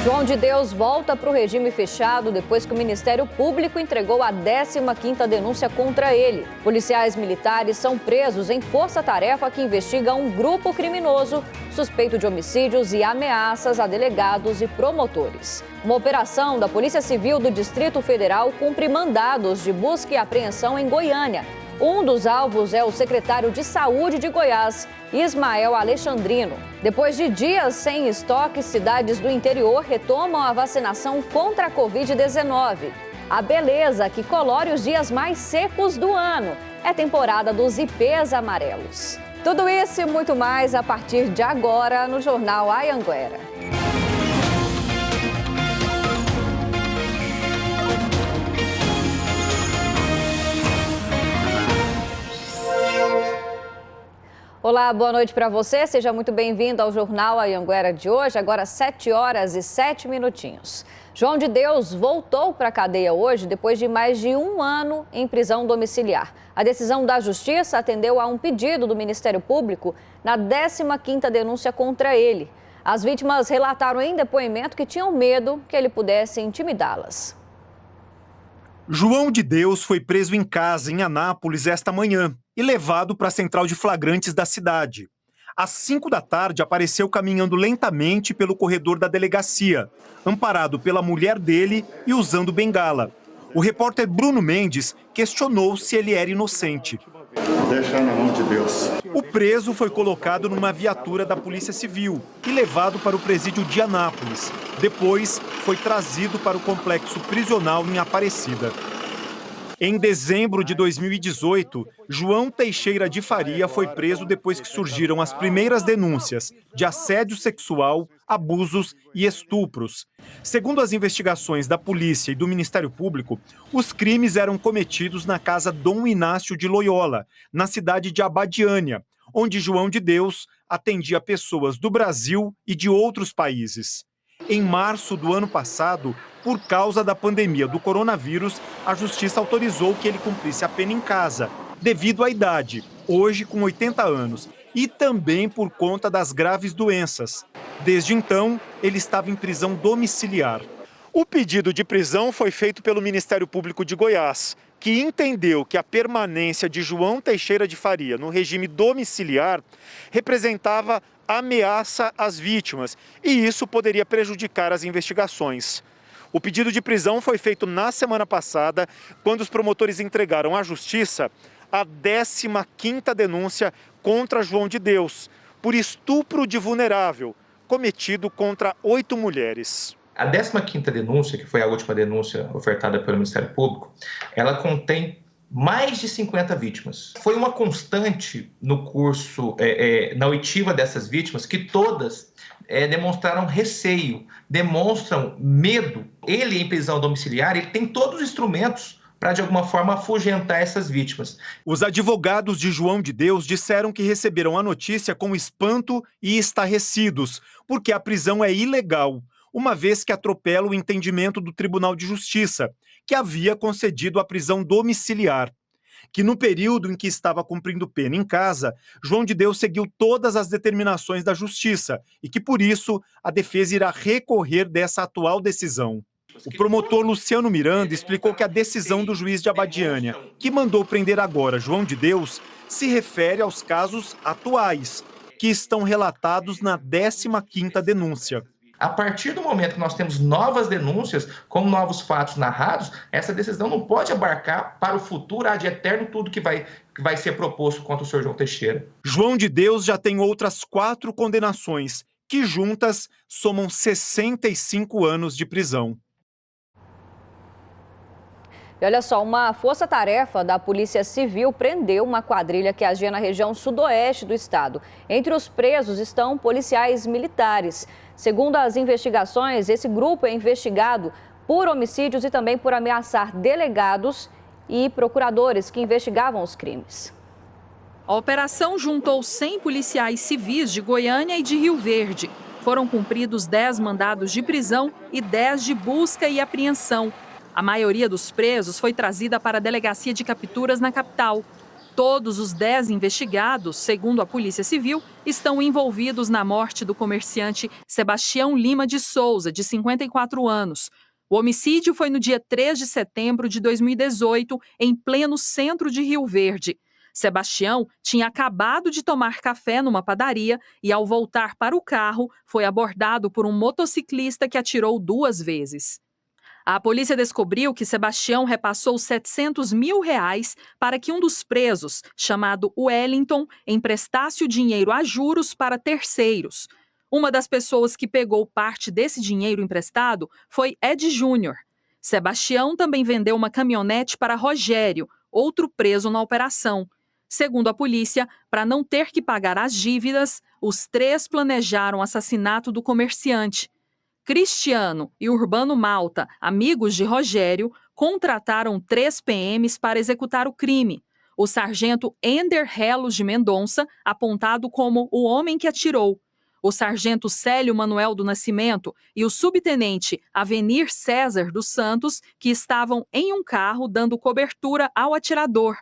João de Deus volta para o regime fechado depois que o Ministério Público entregou a 15ª denúncia contra ele. Policiais militares são presos em força-tarefa que investiga um grupo criminoso suspeito de homicídios e ameaças a delegados e promotores. Uma operação da Polícia Civil do Distrito Federal cumpre mandados de busca e apreensão em Goiânia. Um dos alvos é o secretário de Saúde de Goiás, Ismael Alexandrino. Depois de dias sem estoque, cidades do interior retomam a vacinação contra a Covid-19. A beleza que colore os dias mais secos do ano é temporada dos ipês amarelos. Tudo isso e muito mais a partir de agora no Jornal Anhanguera. Olá, boa noite para você. Seja muito bem-vindo ao Jornal Anhanguera de hoje, agora 7 horas e 7 minutinhos. João de Deus voltou para a cadeia hoje depois de mais de um ano em prisão domiciliar. A decisão da Justiça atendeu a um pedido do Ministério Público na 15ª denúncia contra ele. As vítimas relataram em depoimento que tinham medo que ele pudesse intimidá-las. João de Deus foi preso em casa, em Anápolis, esta manhã e levado para a central de flagrantes da cidade. Às 5 da tarde, apareceu caminhando lentamente pelo corredor da delegacia, amparado pela mulher dele e usando bengala. O repórter Bruno Mendes questionou se ele era inocente. Deixa na mão de Deus. O preso foi colocado numa viatura da Polícia Civil e levado para o presídio de Anápolis. Depois, foi trazido para o complexo prisional em Aparecida. Em dezembro de 2018, João Teixeira de Faria foi preso depois que surgiram as primeiras denúncias de assédio sexual, abusos e estupros. Segundo as investigações da polícia e do Ministério Público, os crimes eram cometidos na casa Dom Inácio de Loyola, na cidade de Abadiânia, onde João de Deus atendia pessoas do Brasil e de outros países. Em março do ano passado, por causa da pandemia do coronavírus, a Justiça autorizou que ele cumprisse a pena em casa, devido à idade, hoje com 80 anos, e também por conta das graves doenças. Desde então, ele estava em prisão domiciliar. O pedido de prisão foi feito pelo Ministério Público de Goiás, que entendeu que a permanência de João Teixeira de Faria no regime domiciliar representava ameaça às vítimas e isso poderia prejudicar as investigações. O pedido de prisão foi feito na semana passada, quando os promotores entregaram à Justiça a 15ª denúncia contra João de Deus, por estupro de vulnerável, cometido contra 8 mulheres. A 15ª denúncia, que foi a última denúncia ofertada pelo Ministério Público, ela contém mais de 50 vítimas. Foi uma constante no curso, na oitiva dessas vítimas, que todas demonstraram receio, demonstram medo. Ele, em prisão domiciliar, ele tem todos os instrumentos para, de alguma forma, afugentar essas vítimas. Os advogados de João de Deus disseram que receberam a notícia com espanto e estarrecidos, porque a prisão é ilegal, uma vez que atropela o entendimento do Tribunal de Justiça, que havia concedido a prisão domiciliar. Que no período em que estava cumprindo pena em casa, João de Deus seguiu todas as determinações da Justiça e que, por isso, a defesa irá recorrer dessa atual decisão. O promotor Luciano Miranda explicou que a decisão do juiz de Abadiânia, que mandou prender agora João de Deus, se refere aos casos atuais, que estão relatados na 15ª denúncia. A partir do momento que nós temos novas denúncias, como novos fatos narrados, essa decisão não pode abarcar para o futuro, ad eterno, tudo que vai ser proposto contra o senhor João Teixeira. João de Deus já tem outras 4 condenações, que juntas somam 65 anos de prisão. E olha só, uma força-tarefa da Polícia Civil prendeu uma quadrilha que agia na região sudoeste do estado. Entre os presos estão policiais militares. Segundo as investigações, esse grupo é investigado por homicídios e também por ameaçar delegados e procuradores que investigavam os crimes. A operação juntou 100 policiais civis de Goiânia e de Rio Verde. Foram cumpridos 10 mandados de prisão e 10 de busca e apreensão. A maioria dos presos foi trazida para a delegacia de capturas na capital. Todos os 10 investigados, segundo a Polícia Civil, estão envolvidos na morte do comerciante Sebastião Lima de Souza, de 54 anos. O homicídio foi no dia 3 de setembro de 2018, em pleno centro de Rio Verde. Sebastião tinha acabado de tomar café numa padaria e, ao voltar para o carro, foi abordado por um motociclista que atirou 2 vezes. A polícia descobriu que Sebastião repassou R$700 mil para que um dos presos, chamado Wellington, emprestasse o dinheiro a juros para terceiros. Uma das pessoas que pegou parte desse dinheiro emprestado foi Ed Júnior. Sebastião também vendeu uma caminhonete para Rogério, outro preso na operação. Segundo a polícia, para não ter que pagar as dívidas, os 3 planejaram o assassinato do comerciante. Cristiano e Urbano Malta, amigos de Rogério, contrataram 3 PMs para executar o crime. O sargento Ender Relos de Mendonça, apontado como o homem que atirou. O sargento Célio Manuel do Nascimento e o subtenente Avenir César dos Santos, que estavam em um carro dando cobertura ao atirador.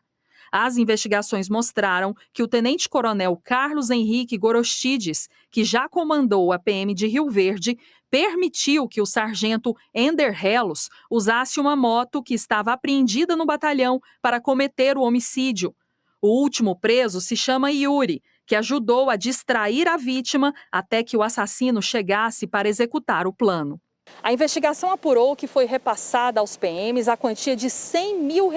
As investigações mostraram que o tenente-coronel Carlos Henrique Gorostides, que já comandou a PM de Rio Verde, permitiu que o sargento Ender Relos usasse uma moto que estava apreendida no batalhão para cometer o homicídio. O último preso se chama Yuri, que ajudou a distrair a vítima até que o assassino chegasse para executar o plano. A investigação apurou que foi repassada aos PMs a quantia de R$100 mil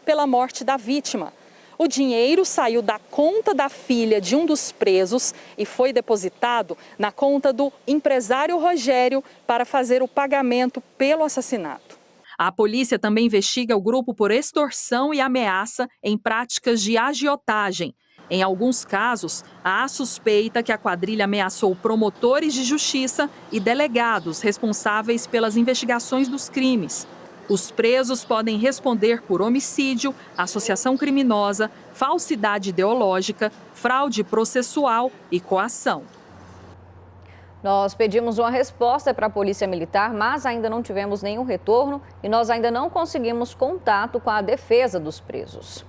pela morte da vítima. O dinheiro saiu da conta da filha de um dos presos e foi depositado na conta do empresário Rogério para fazer o pagamento pelo assassinato. A polícia também investiga o grupo por extorsão e ameaça em práticas de agiotagem. Em alguns casos, há suspeita que a quadrilha ameaçou promotores de justiça e delegados responsáveis pelas investigações dos crimes. Os presos podem responder por homicídio, associação criminosa, falsidade ideológica, fraude processual e coação. Nós pedimos uma resposta para a Polícia Militar, mas ainda não tivemos nenhum retorno e nós ainda não conseguimos contato com a defesa dos presos.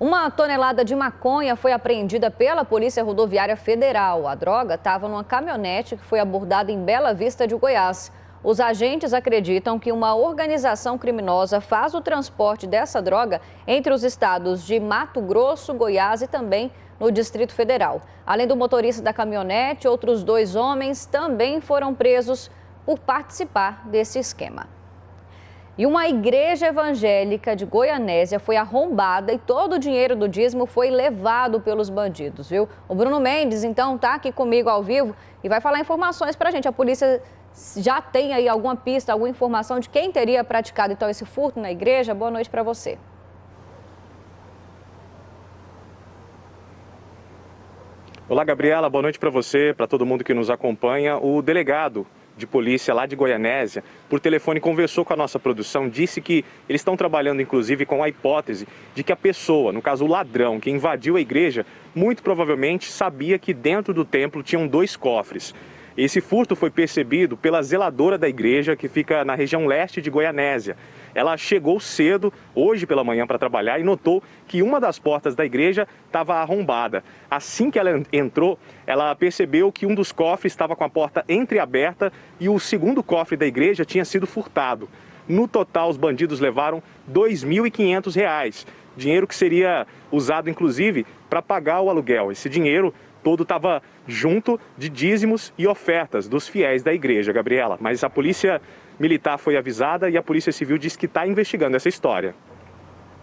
Uma tonelada de maconha foi apreendida pela Polícia Rodoviária Federal. A droga estava numa caminhonete que foi abordada em Bela Vista de Goiás. Os agentes acreditam que uma organização criminosa faz o transporte dessa droga entre os estados de Mato Grosso, Goiás e também no Distrito Federal. Além do motorista da caminhonete, outros 2 homens também foram presos por participar desse esquema. E uma igreja evangélica de Goianésia foi arrombada e todo o dinheiro do dízimo foi levado pelos bandidos, viu? O Bruno Mendes, então, está aqui comigo ao vivo e vai falar informações para a gente. A polícia já tem aí alguma pista, alguma informação de quem teria praticado, então, esse furto na igreja? Boa noite para você. Olá, Gabriela. Boa noite para você, para todo mundo que nos acompanha. O delegado de polícia lá de Goianésia, por telefone conversou com a nossa produção, disse que eles estão trabalhando inclusive com a hipótese de que a pessoa, no caso o ladrão que invadiu a igreja, muito provavelmente sabia que dentro do templo tinham 2 cofres. Esse furto foi percebido pela zeladora da igreja, que fica na região leste de Goianésia. Ela chegou cedo, hoje pela manhã, para trabalhar e notou que uma das portas da igreja estava arrombada. Assim que ela entrou, ela percebeu que um dos cofres estava com a porta entreaberta e o segundo cofre da igreja tinha sido furtado. No total, os bandidos levaram R$ 2.500, dinheiro que seria usado, inclusive, para pagar o aluguel. Esse dinheiro todo estava junto de dízimos e ofertas dos fiéis da igreja, Gabriela. Mas a polícia militar foi avisada e a polícia civil diz que está investigando essa história.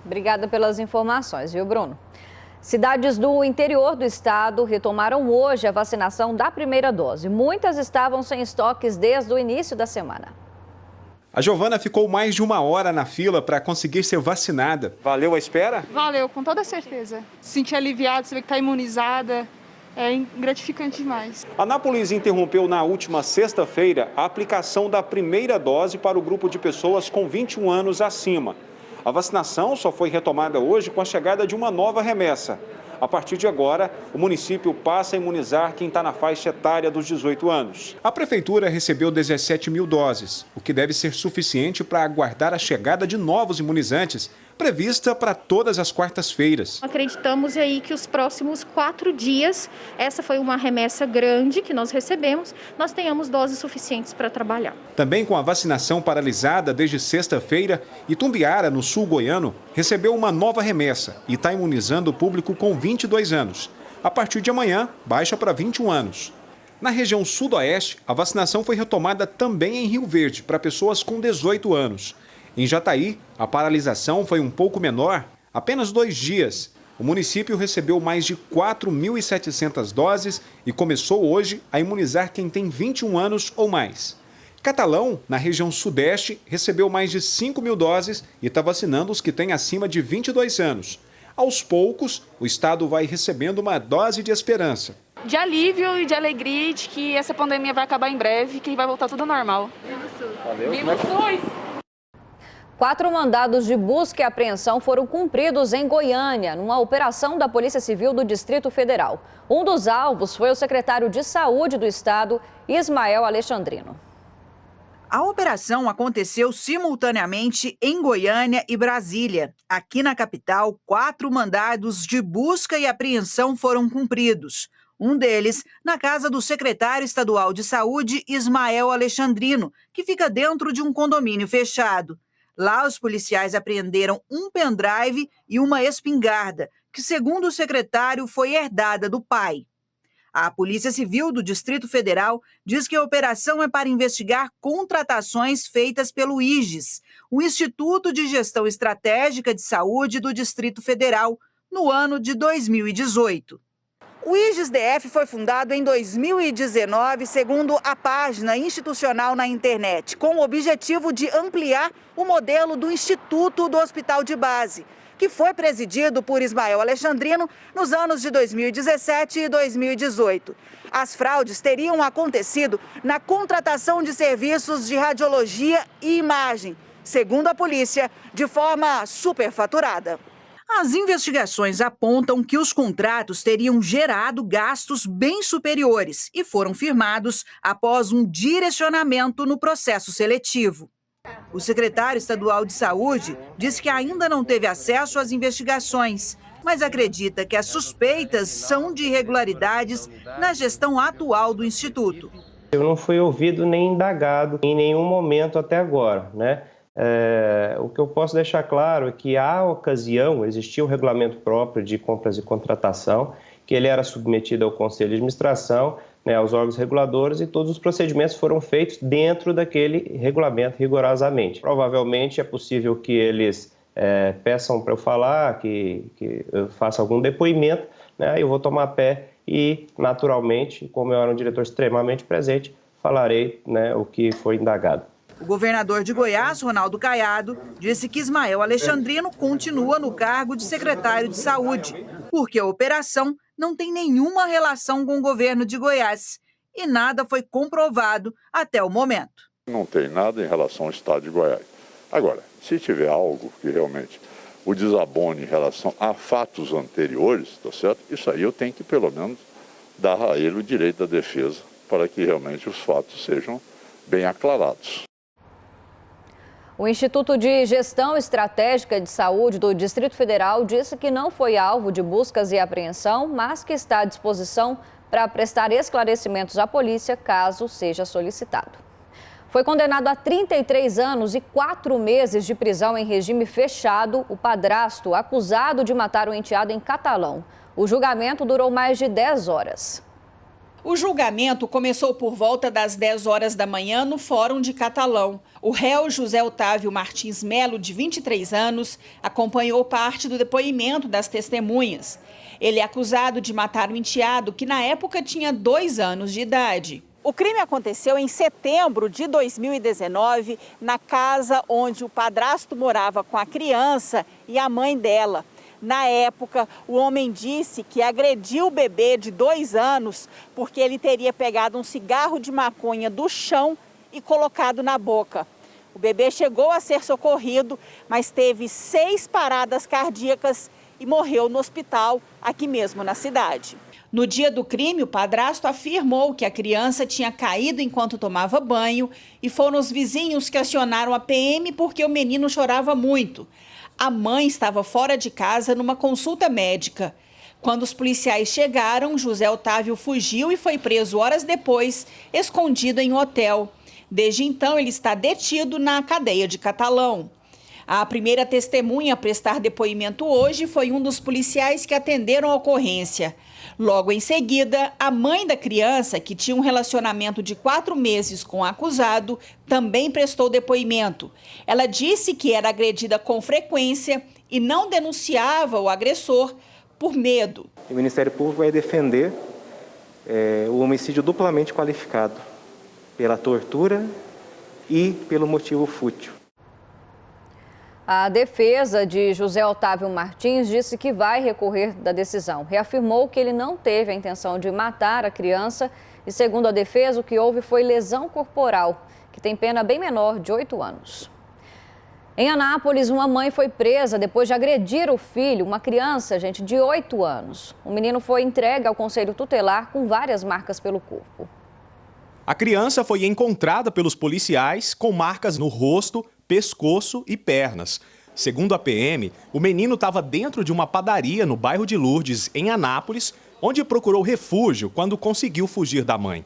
Obrigada pelas informações, viu, Bruno? Cidades do interior do estado retomaram hoje a vacinação da primeira dose. Muitas estavam sem estoques desde o início da semana. A Giovana ficou mais de 1 hora na fila para conseguir ser vacinada. Valeu a espera? Valeu, com toda certeza. Se sentir aliviada, você vê que está imunizada. É gratificante demais. Anápolis interrompeu na última sexta-feira a aplicação da primeira dose para o grupo de pessoas com 21 anos acima. A vacinação só foi retomada hoje com a chegada de uma nova remessa. A partir de agora, o município passa a imunizar quem está na faixa etária dos 18 anos. A prefeitura recebeu 17 mil doses, o que deve ser suficiente para aguardar a chegada de novos imunizantes prevista para todas as quartas-feiras. Acreditamos aí que os próximos 4 dias, essa foi uma remessa grande que nós recebemos, nós tenhamos doses suficientes para trabalhar. Também com a vacinação paralisada desde sexta-feira, Itumbiara, no sul goiano, recebeu uma nova remessa e está imunizando o público com 22 anos. A partir de amanhã, baixa para 21 anos. Na região sudoeste, a vacinação foi retomada também em Rio Verde para pessoas com 18 anos. Em Jataí, a paralisação foi um pouco menor, apenas 2 dias. O município recebeu mais de 4.700 doses e começou hoje a imunizar quem tem 21 anos ou mais. Catalão, na região sudeste, recebeu mais de 5.000 doses e está vacinando os que têm acima de 22 anos. Aos poucos, o estado vai recebendo uma dose de esperança. De alívio e de alegria de que essa pandemia vai acabar em breve e que vai voltar tudo ao normal. Viva o SUS! 4 mandados de busca e apreensão foram cumpridos em Goiânia, numa operação da Polícia Civil do Distrito Federal. Um dos alvos foi o secretário de Saúde do estado, Ismael Alexandrino. A operação aconteceu simultaneamente em Goiânia e Brasília. Aqui na capital, 4 mandados de busca e apreensão foram cumpridos. Um deles na casa do secretário estadual de Saúde, Ismael Alexandrino, que fica dentro de um condomínio fechado. Lá, os policiais apreenderam um pendrive e uma espingarda, que, segundo o secretário, foi herdada do pai. A Polícia Civil do Distrito Federal diz que a operação é para investigar contratações feitas pelo IGES, o Instituto de Gestão Estratégica de Saúde do Distrito Federal, no ano de 2018. O IGES-DF foi fundado em 2019, segundo a página institucional na internet, com o objetivo de ampliar o modelo do Instituto do Hospital de Base, que foi presidido por Ismael Alexandrino nos anos de 2017 e 2018. As fraudes teriam acontecido na contratação de serviços de radiologia e imagem, segundo a polícia, de forma superfaturada. As investigações apontam que os contratos teriam gerado gastos bem superiores e foram firmados após um direcionamento no processo seletivo. O secretário estadual de Saúde disse que ainda não teve acesso às investigações, mas acredita que as suspeitas são de irregularidades na gestão atual do Instituto. Eu não fui ouvido nem indagado em nenhum momento até agora, né? O que eu posso deixar claro é que, à ocasião, existia um regulamento próprio de compras e contratação, que ele era submetido ao Conselho de Administração, né, aos órgãos reguladores, e todos os procedimentos foram feitos dentro daquele regulamento rigorosamente. Provavelmente é possível que eles peçam para eu falar, que eu faça algum depoimento, né, eu vou tomar pé e, naturalmente, como eu era um diretor extremamente presente, falarei, né, o que foi indagado. O governador de Goiás, Ronaldo Caiado, disse que Ismael Alexandrino continua no cargo de secretário de Saúde, porque a operação não tem nenhuma relação com o governo de Goiás e nada foi comprovado até o momento. Não tem nada em relação ao estado de Goiás. Agora, se tiver algo que realmente o desabone em relação a fatos anteriores, tá certo? Isso aí eu tenho que, pelo menos, dar a ele o direito da defesa para que realmente os fatos sejam bem aclarados. O Instituto de Gestão Estratégica de Saúde do Distrito Federal disse que não foi alvo de buscas e apreensão, mas que está à disposição para prestar esclarecimentos à polícia caso seja solicitado. Foi condenado a 33 anos e 4 meses de prisão em regime fechado o padrasto acusado de matar o enteado em Catalão. O julgamento durou mais de 10 horas. O julgamento começou por volta das 10 horas da manhã no Fórum de Catalão. O réu José Otávio Martins Melo, de 23 anos, acompanhou parte do depoimento das testemunhas. Ele é acusado de matar o enteado, que na época tinha 2 anos de idade. O crime aconteceu em setembro de 2019, na casa onde o padrasto morava com a criança e a mãe dela. Na época, o homem disse que agrediu o bebê de 2 anos porque ele teria pegado um cigarro de maconha do chão e colocado na boca. O bebê chegou a ser socorrido, mas teve 6 paradas cardíacas e morreu no hospital, aqui mesmo na cidade. No dia do crime, o padrasto afirmou que a criança tinha caído enquanto tomava banho e foram os vizinhos que acionaram a PM porque o menino chorava muito. A mãe estava fora de casa numa consulta médica. Quando os policiais chegaram, José Otávio fugiu e foi preso horas depois, escondido em um hotel. Desde então, ele está detido na cadeia de Catalão. A primeira testemunha a prestar depoimento hoje foi um dos policiais que atenderam a ocorrência. Logo em seguida, a mãe da criança, que tinha um relacionamento de 4 meses com o acusado, também prestou depoimento. Ela disse que era agredida com frequência e não denunciava o agressor por medo. O Ministério Público vai defender o homicídio duplamente qualificado pela tortura e pelo motivo fútil. A defesa de José Otávio Martins disse que vai recorrer da decisão. Reafirmou que ele não teve a intenção de matar a criança e, segundo a defesa, o que houve foi lesão corporal, que tem pena bem menor, de 8 anos. Em Anápolis, uma mãe foi presa depois de agredir o filho, uma criança, de 8 anos. O menino foi entregue ao Conselho Tutelar com várias marcas pelo corpo. A criança foi encontrada pelos policiais com marcas no rosto, pescoço e pernas. Segundo a PM, o menino estava dentro de uma padaria no bairro de Lourdes, em Anápolis, onde procurou refúgio quando conseguiu fugir da mãe.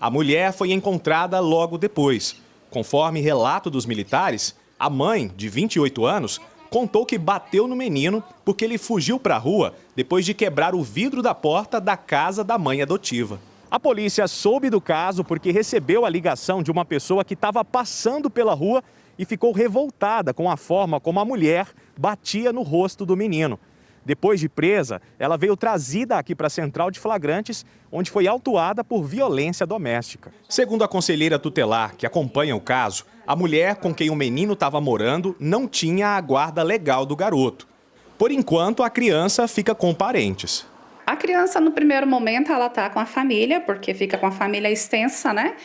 A mulher foi encontrada logo depois. Conforme relato dos militares, a mãe, de 28 anos, contou que bateu no menino porque ele fugiu para a rua depois de quebrar o vidro da porta da casa da mãe adotiva. A polícia soube do caso porque recebeu a ligação de uma pessoa que estava passando pela rua e ficou revoltada com a forma como a mulher batia no rosto do menino. Depois de presa, ela veio trazida aqui para a Central de Flagrantes, onde foi autuada por violência doméstica. Segundo a conselheira tutelar que acompanha o caso, a mulher com quem o menino estava morando não tinha a guarda legal do garoto. Por enquanto, a criança fica com parentes. A criança, no primeiro momento, ela está com a família, porque fica com a família extensa, né?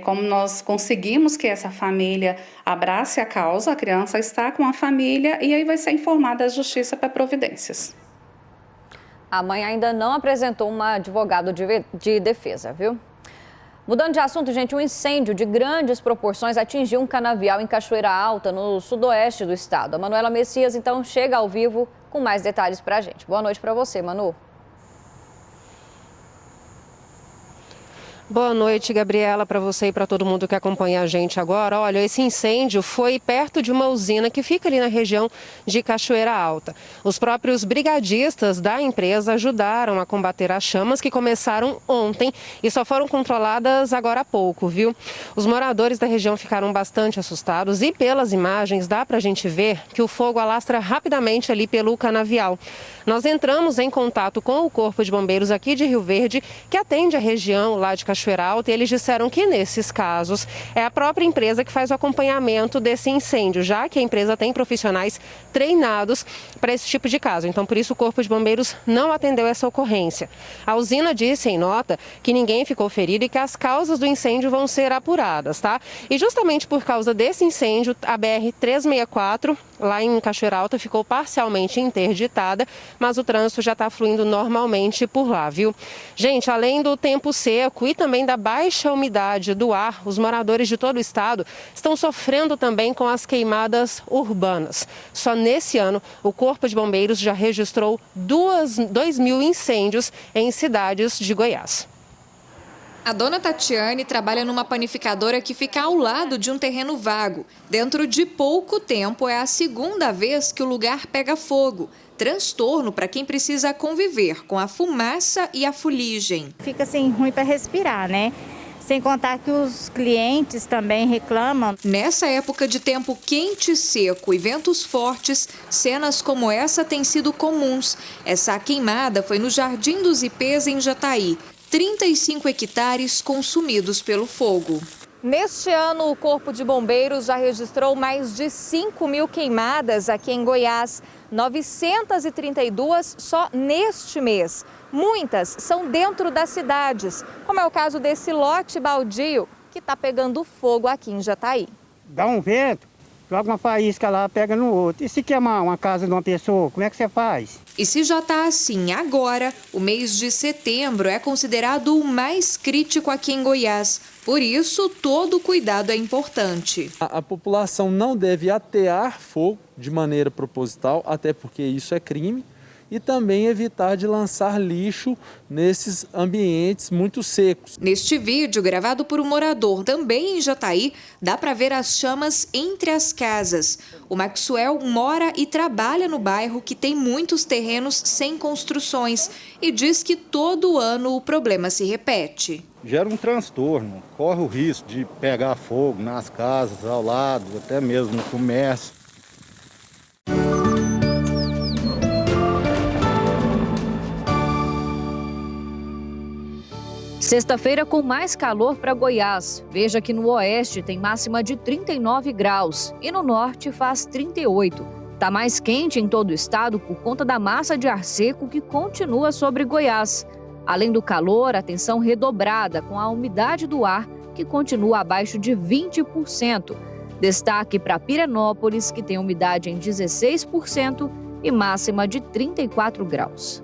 Como nós conseguimos que essa família abrace a causa, a criança está com a família e aí vai ser informada a justiça para providências. A mãe ainda não apresentou um advogado de defesa, viu? Mudando de assunto, um incêndio de grandes proporções atingiu um canavial em Cachoeira Alta, no sudoeste do estado. A Manuela Messias, então, chega ao vivo com mais detalhes para a gente. Boa noite para você, Manu. Boa noite, Gabriela, para você e para todo mundo que acompanha a gente agora. Olha, esse incêndio foi perto de uma usina que fica ali na região de Cachoeira Alta. Os próprios brigadistas da empresa ajudaram a combater as chamas que começaram ontem e só foram controladas agora há pouco, viu? Os moradores da região ficaram bastante assustados e pelas imagens dá para a gente ver que o fogo alastra rapidamente ali pelo canavial. Nós entramos em contato com o Corpo de Bombeiros aqui de Rio Verde, que atende a região lá de Cachoeira Alta, e eles disseram que nesses casos é a própria empresa que faz o acompanhamento desse incêndio, já que a empresa tem profissionais treinados para esse tipo de caso. Então, por isso, o Corpo de Bombeiros não atendeu essa ocorrência. A usina disse em nota que ninguém ficou ferido e que as causas do incêndio vão ser apuradas, tá? E justamente por causa desse incêndio, a BR-364, lá em Cachoeira Alta, ficou parcialmente interditada, mas o trânsito já está fluindo normalmente por lá, viu? Gente, além do tempo seco e também da baixa umidade do ar, os moradores de todo o estado estão sofrendo também com as queimadas urbanas. Só nesse ano, o Corpo de Bombeiros já registrou 2.000 incêndios em cidades de Goiás. A dona Tatiane trabalha numa panificadora que fica ao lado de um terreno vago. Dentro de pouco tempo, é a segunda vez que o lugar pega fogo. Transtorno para quem precisa conviver com a fumaça e a fuligem. Fica assim ruim para respirar, né? Sem contar que os clientes também reclamam. Nessa época de tempo quente e seco e ventos fortes, cenas como essa têm sido comuns. Essa queimada foi no Jardim dos Ipês, em Jataí. 35 hectares consumidos pelo fogo. Neste ano, o Corpo de Bombeiros já registrou mais de 5.000 queimadas aqui em Goiás. 932 só neste mês. Muitas são dentro das cidades, como é o caso desse lote baldio que está pegando fogo aqui em Jataí. Dá um vento, joga uma faísca lá, pega no outro. E se queimar uma casa de uma pessoa, como é que você faz? E se já está assim agora, o mês de setembro é considerado o mais crítico aqui em Goiás. Por isso, todo cuidado é importante. A população não deve atear fogo de maneira proposital, até porque isso é crime. E também evitar de lançar lixo nesses ambientes muito secos. Neste vídeo, gravado por um morador também em Jataí, dá para ver as chamas entre as casas. O Maxwell mora e trabalha no bairro que tem muitos terrenos sem construções e diz que todo ano o problema se repete. Gera um transtorno, corre o risco de pegar fogo nas casas ao lado, até mesmo no comércio. Sexta-feira com mais calor para Goiás. Veja que no oeste tem máxima de 39 graus e no norte faz 38. Está mais quente em todo o estado por conta da massa de ar seco que continua sobre Goiás. Além do calor, a tensão redobrada com a umidade do ar que continua abaixo de 20%. Destaque para Pirenópolis, que tem umidade em 16% e máxima de 34 graus.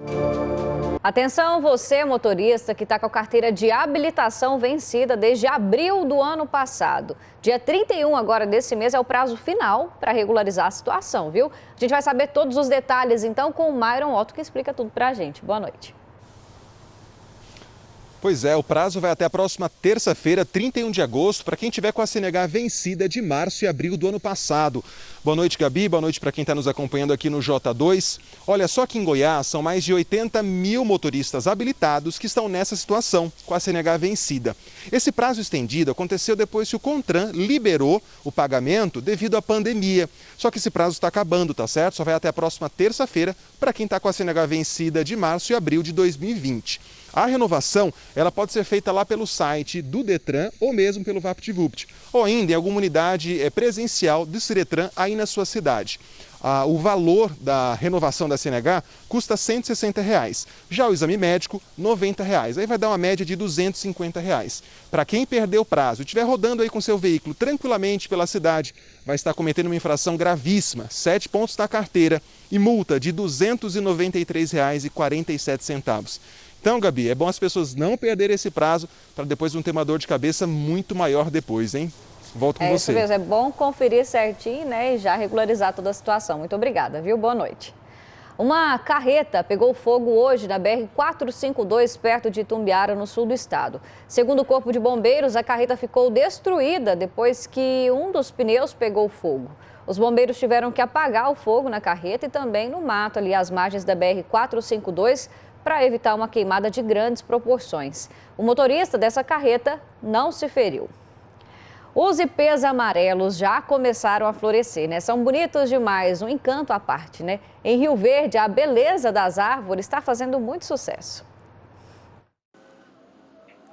Atenção você, motorista, que está com a carteira de habilitação vencida desde abril do ano passado. Dia 31 agora desse mês é o prazo final para regularizar a situação, viu? A gente vai saber todos os detalhes, então, com o Myron Otto, que explica tudo para a gente. Boa noite. Pois é, o prazo vai até a próxima terça-feira, 31 de agosto, para quem tiver com a CNH vencida de março e abril do ano passado. Boa noite, Gabi. Boa noite para quem está nos acompanhando aqui no J2. Olha, só que em Goiás são mais de 80 mil motoristas habilitados que estão nessa situação, com a CNH vencida. Esse prazo estendido aconteceu depois que o CONTRAN liberou o pagamento devido à pandemia. Só que esse prazo está acabando, tá certo? Só vai até a próxima terça-feira para quem está com a CNH vencida de março e abril de 2020. A renovação ela pode ser feita lá pelo site do Detran ou mesmo pelo VaptVupt, ou ainda em alguma unidade presencial do Ciretran aí na sua cidade. O valor da renovação da CNH custa R$ 160. Já o exame médico, R$ 90. Aí vai dar uma média de R$ 250. Para quem perdeu o prazo e estiver rodando aí com seu veículo tranquilamente pela cidade, vai estar cometendo uma infração gravíssima, 7 pontos na carteira e multa de R$ 293,47. Então, Gabi, é bom as pessoas não perderem esse prazo para depois não ter uma dor de cabeça muito maior depois, hein? Volto com você. Isso mesmo, é bom conferir certinho, né, e já regularizar toda a situação. Muito obrigada, viu? Boa noite. Uma carreta pegou fogo hoje na BR-452, perto de Itumbiara, no sul do estado. Segundo o Corpo de Bombeiros, a carreta ficou destruída depois que um dos pneus pegou fogo. Os bombeiros tiveram que apagar o fogo na carreta e também no mato, ali às margens da BR-452, para evitar uma queimada de grandes proporções. O motorista dessa carreta não se feriu. Os ipês amarelos já começaram a florescer, né? São bonitos demais, um encanto à parte, né? Em Rio Verde, a beleza das árvores está fazendo muito sucesso.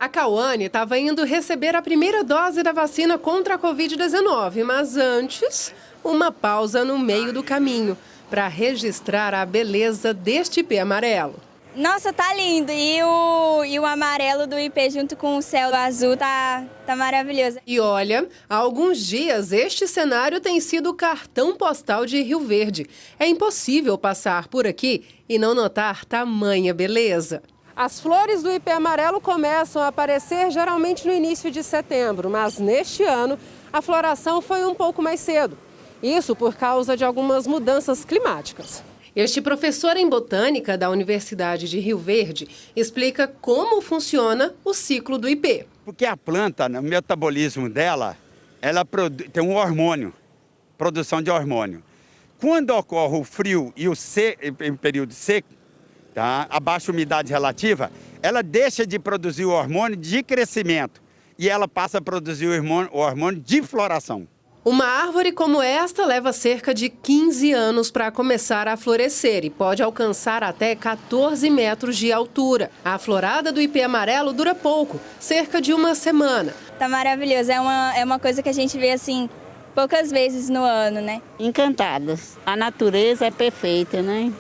A Cauane estava indo receber a primeira dose da vacina contra a Covid-19, mas antes, uma pausa no meio do caminho para registrar a beleza deste ipê amarelo. Nossa, tá lindo. E o amarelo do ipê junto com o céu azul tá maravilhoso. E olha, há alguns dias este cenário tem sido o cartão postal de Rio Verde. É impossível passar por aqui e não notar tamanha beleza. As flores do ipê amarelo começam a aparecer geralmente no início de setembro, mas neste ano a floração foi um pouco mais cedo. Isso por causa de algumas mudanças climáticas. Este professor em botânica da Universidade de Rio Verde explica como funciona o ciclo do ipê. Porque a planta, no metabolismo dela, ela tem um hormônio, produção de hormônio. Quando ocorre o frio e o em período seco, tá, a baixa umidade relativa, ela deixa de produzir o hormônio de crescimento e ela passa a produzir o hormônio de floração. Uma árvore como esta leva cerca de 15 anos para começar a florescer e pode alcançar até 14 metros de altura. A florada do ipê amarelo dura pouco, cerca de uma semana. Tá maravilhoso, é uma coisa que a gente vê assim poucas vezes no ano, né? Encantados. A natureza é perfeita, né?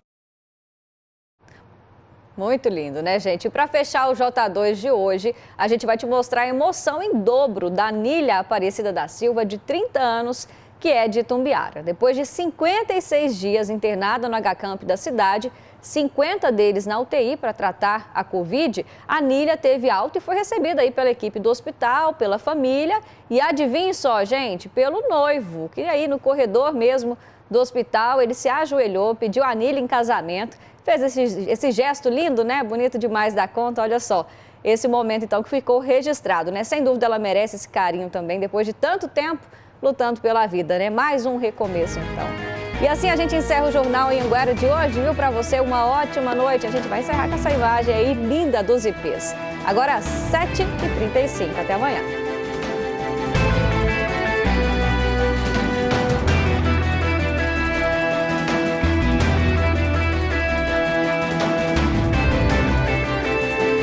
Muito lindo, né, gente? E para fechar o J2 de hoje, a gente vai te mostrar a emoção em dobro da Nília Aparecida da Silva, de 30 anos, que é de Itumbiara. Depois de 56 dias internada no HCamp da cidade, 50 deles na UTI para tratar a Covid, a Nília teve alta e foi recebida aí pela equipe do hospital, pela família e adivinhe só, gente, pelo noivo, que aí no corredor mesmo do hospital, ele se ajoelhou, pediu a Nília em casamento, fez esse gesto lindo, né? Bonito demais da conta, olha só. Esse momento, então, que ficou registrado, né? Sem dúvida, ela merece esse carinho também, depois de tanto tempo lutando pela vida, né? Mais um recomeço, então. E assim a gente encerra o Jornal Anhanguera de hoje, viu? Para você, uma ótima noite. A gente vai encerrar com essa imagem aí linda dos ipês. Agora, às 7h35. Até amanhã.